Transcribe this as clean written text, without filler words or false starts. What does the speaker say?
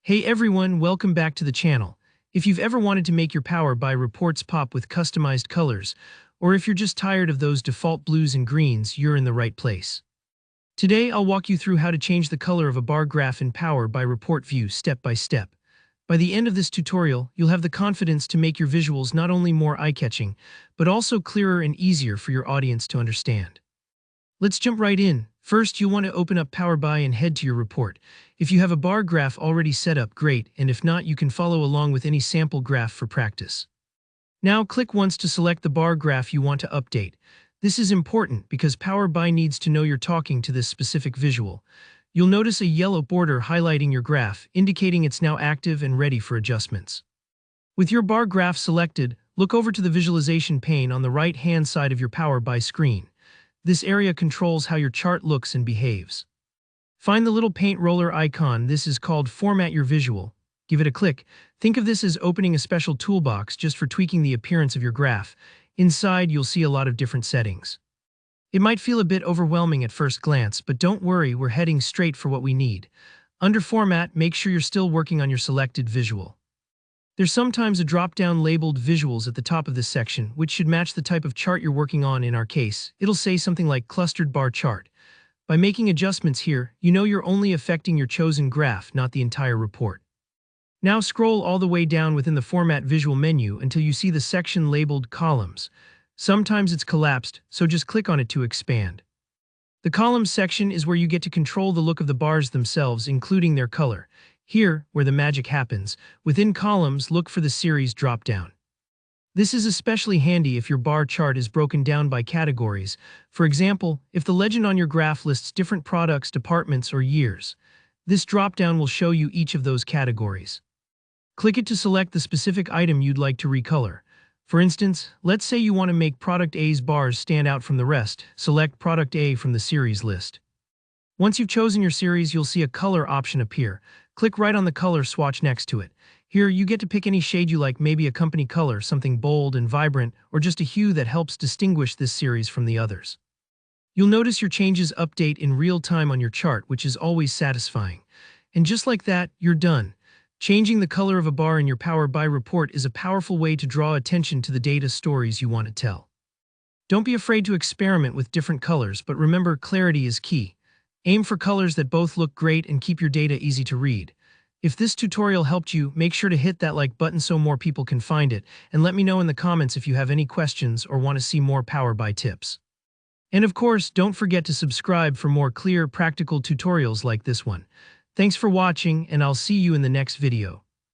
Hey everyone, welcome back to the channel. If you've ever wanted to make your Power BI reports pop with customized colors, or if you're just tired of those default blues and greens, you're in the right place. Today I'll walk you through how to change the color of a bar graph in Power BI report view step by step. By the end of this tutorial, you'll have the confidence to make your visuals not only more eye-catching, but also clearer and easier for your audience to understand. Let's jump right in. First, you'll want to open up Power BI and head to your report. If you have a bar graph already set up, great, and if not, you can follow along with any sample graph for practice. Now, click once to select the bar graph you want to update. This is important because Power BI needs to know you're talking to this specific visual. You'll notice a yellow border highlighting your graph, indicating it's now active and ready for adjustments. With your bar graph selected, look over to the visualization pane on the right-hand side of your Power BI screen. This area controls how your chart looks and behaves. Find the little paint roller icon. This is called Format Your Visual. Give it a click. Think of this as opening a special toolbox just for tweaking the appearance of your graph. Inside, you'll see a lot of different settings. It might feel a bit overwhelming at first glance, but don't worry, we're heading straight for what we need. Under Format, make sure you're still working on your selected visual. There's sometimes a drop-down labeled Visuals at the top of this section, which should match the type of chart you're working on. In our case, it'll say something like Clustered Bar Chart. By making adjustments here, you know you're only affecting your chosen graph, not the entire report. Now scroll all the way down within the Format Visual menu until you see the section labeled Columns. Sometimes it's collapsed, so just click on it to expand. The Columns section is where you get to control the look of the bars themselves, including their color. Here, where the magic happens, within Columns, look for the Series drop-down. This is especially handy if your bar chart is broken down by categories. For example, if the legend on your graph lists different products, departments, or years. This drop-down will show you each of those categories. Click it to select the specific item you'd like to recolor. For instance, let's say you want to make Product A's bars stand out from the rest. Select Product A from the Series list. Once you've chosen your series, you'll see a color option appear. Click right on the color swatch next to it. Here, you get to pick any shade you like, maybe a company color, something bold and vibrant, or just a hue that helps distinguish this series from the others. You'll notice your changes update in real time on your chart, which is always satisfying. And just like that, you're done. Changing the color of a bar in your Power BI report is a powerful way to draw attention to the data stories you want to tell. Don't be afraid to experiment with different colors, but remember, clarity is key. Aim for colors that both look great and keep your data easy to read. If this tutorial helped you, make sure to hit that like button so more people can find it, and let me know in the comments if you have any questions or want to see more Power BI tips. And of course, don't forget to subscribe for more clear, practical tutorials like this one. Thanks for watching, and I'll see you in the next video.